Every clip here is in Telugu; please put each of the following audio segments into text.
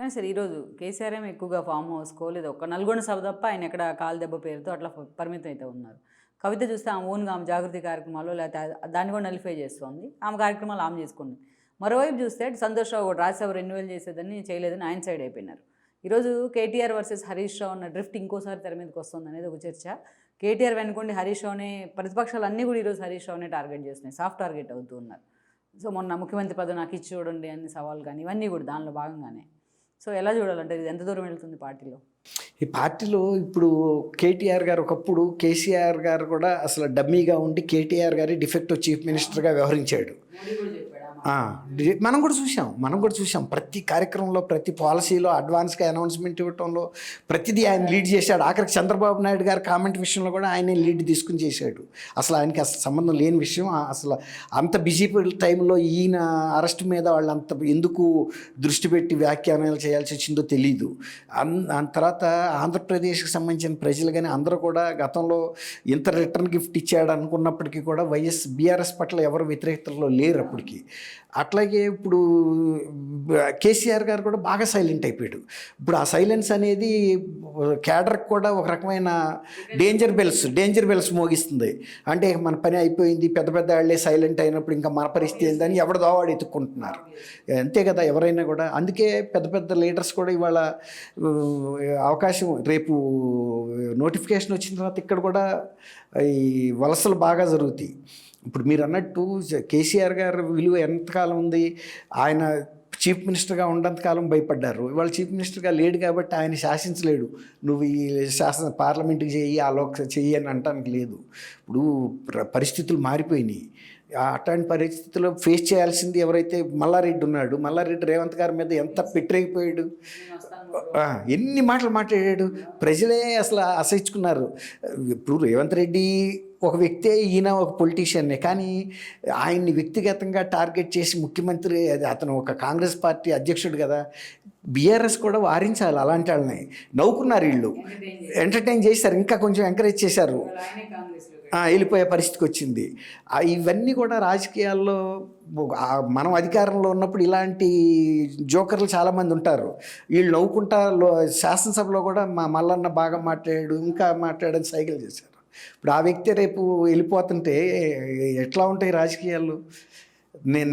కానీ సరే ఈరోజు కేసీఆర్ ఏమో ఎక్కువగా ఫామ్ హౌస్‌కో లేదా ఒక్క నల్గొండ సభ తప్ప ఆయన ఎక్కడ కాలు దెబ్బ పేరుతో అట్లా పరిమితం అయితే ఉన్నారు. కవిత చూస్తే ఆమె ఓన్‌గా ఆమె జాగృతి కార్యక్రమాల్లో లేకపోతే దాన్ని కూడా నలిఫై చేస్తోంది. ఆమె కార్యక్రమాలు ఆమె చేసుకుంది. మరోవైపు చూస్తే సంతోష్ రావు కూడా రాజ్యసభ రెన్యువల్ చేసేదని చేయలేదని ఆయన సైడ్ అయిపోయినారు. ఈరోజు కేటీఆర్ వర్సెస్ హరీష్ రావు అన్న డ్రిఫ్ట్ ఇంకోసారి తెర మీదకి వస్తుంది అనేది ఒక చర్చ. కేటీఆర్ వెనుకోండి హరీష్ రావునే ప్రతిపక్షాలు అన్నీ కూడా ఈరోజు హరీష్ రావునే టార్గెట్ చేస్తున్నాయి. సాఫ్ట్ టార్గెట్ అవుతూ ఉన్నారు. సో మొన్న ముఖ్యమంత్రి పదవి నాకు ఇచ్చి చూడండి అన్ని సవాళ్ళు కానీ ఇవన్నీ కూడా దానిలో భాగంగానే. సో ఎలా చూడాలంటే ఇది ఎంత దూరం వెళ్తుంది పార్టీలో? ఈ పార్టీలో ఇప్పుడు కేటీఆర్ గారు ఒకప్పుడు కేసీఆర్ గారు కూడా అసలు డమ్మీగా ఉండి కేటీఆర్ గారి డిఫెక్టివ్ చీఫ్ మినిస్టర్గా వ్యవహరించాడు. మనం కూడా చూసాం ప్రతి కార్యక్రమంలో ప్రతి పాలసీలో అడ్వాన్స్గా అనౌన్స్మెంట్ ఇవ్వటంలో ప్రతిదీ ఆయన లీడ్ చేశాడు. ఆఖరికి చంద్రబాబు నాయుడు గారి కామెంట్ విషయంలో కూడా ఆయన లీడ్ తీసుకుని చేశాడు. అసలు ఆయనకి అసలు సంబంధం లేని విషయం. అసలు అంత బిజీ టైంలో ఈయన అరెస్ట్ మీద వాళ్ళు అంత ఎందుకు దృష్టి పెట్టి వ్యాఖ్యానాలు చేయాల్సి వచ్చిందో తెలీదు. తర్వాత ఆంధ్రప్రదేశ్కి సంబంధించిన ప్రజలు కానీ అందరూ కూడా గతంలో ఇంత రిటర్న్ గిఫ్ట్ ఇచ్చాడు అనుకున్నప్పటికీ కూడా బీఆర్ఎస్ పట్ల ఎవరు వ్యతిరేకతలో లేరు అప్పటికి. అట్లాగే ఇప్పుడు కేసీఆర్ గారు కూడా బాగా సైలెంట్ అయిపోయాడు. ఇప్పుడు ఆ సైలెన్స్ అనేది క్యాడర్కి కూడా ఒక రకమైన డేంజర్ బెల్స్ మోగిస్తుంది. అంటే మన పని అయిపోయింది, పెద్ద పెద్ద వాళ్ళే సైలెంట్ అయినప్పుడు ఇంకా మన పరిస్థితి ఏందని ఎవరిదో వాడు ఎత్తుక్కుంటున్నారు. అంతే కదా ఎవరైనా కూడా. అందుకే పెద్ద పెద్ద లీడర్స్ కూడా ఇవాళ అవకాశం రేపు నోటిఫికేషన్ వచ్చిన తర్వాత ఇక్కడ కూడా ఈ వలసలు బాగా జరుగుతాయి. ఇప్పుడు మీరు అన్నట్టు కేసీఆర్ గారి విలువ ఎంతకాలం ఉంది? ఆయన చీఫ్ మినిస్టర్గా ఉన్నంతకాలం భయపడ్డారు. ఇవాళ చీఫ్ మినిస్టర్గా లేడు కాబట్టి ఆయన శాసించలేడు. నువ్వు ఈ పార్లమెంట్కి చెయ్యి, ఆ లోక్ చెయ్యి అని అనటానికి లేదు. ఇప్పుడు పరిస్థితులు మారిపోయినాయి. అట్లాంటి పరిస్థితుల్లో ఫేస్ చేయాల్సింది ఎవరైతే మల్లారెడ్డి ఉన్నాడు. మల్లారెడ్డి రేవంత్ గారి మీద ఎంత పెట్టరేగిపోయాడు, ఎన్ని మాటలు మాట్లాడాడు. ప్రజలే అసలు అసహించుకున్నారు. ఇప్పుడు రేవంత్ రెడ్డి ఒక వ్యక్తే, ఈయన ఒక పొలిటీషియన్నే. కానీ ఆయన్ని వ్యక్తిగతంగా టార్గెట్ చేసి ముఖ్యమంత్రి, అతను ఒక కాంగ్రెస్ పార్టీ అధ్యక్షుడు కదా, బీఆర్ఎస్ కూడా వారించాలి. అలాంటి వాళ్ళని నవ్వుకున్నారు వీళ్ళు, ఎంటర్టైన్ చేశారు, ఇంకా కొంచెం ఎంకరేజ్ చేశారు, వెళ్ళిపోయే పరిస్థితికి వచ్చింది. ఇవన్నీ కూడా రాజకీయాల్లో మనం అధికారంలో ఉన్నప్పుడు ఇలాంటి జోకర్లు చాలామంది ఉంటారు. వీళ్ళు నవ్వుకుంటా శాసనసభలో కూడా మా మల్లన్న బాగా మాట్లాడాడు, ఇంకా మాట్లాడని సైకిల్ చేశారు. ఇప్పుడు ఆ వ్యక్తి రేపు వెళ్ళిపోతుంటే ఎట్లా ఉంటాయి రాజకీయాలు?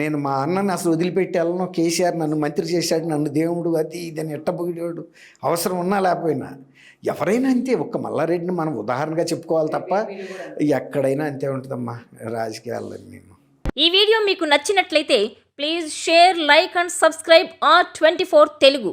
నేను మా అన్నని అసలు వదిలిపెట్టి వెళ్ళను, కేసీఆర్ నన్ను మంత్రి చేశాడు, నన్ను దేవుడు అది ఇదని ఎట్టబొగిడాడు, అవసరం ఉన్నా లేకపోయినా. ఎవరైనా అంతే. ఒక్క మల్లారెడ్డిని మనం ఉదాహరణగా చెప్పుకోవాలి తప్ప ఎక్కడైనా అంతే ఉంటుందమ్మా రాజకీయాల్లో. నేను ఈ వీడియో మీకు నచ్చినట్లయితే please share, like and subscribe R24 Telugu.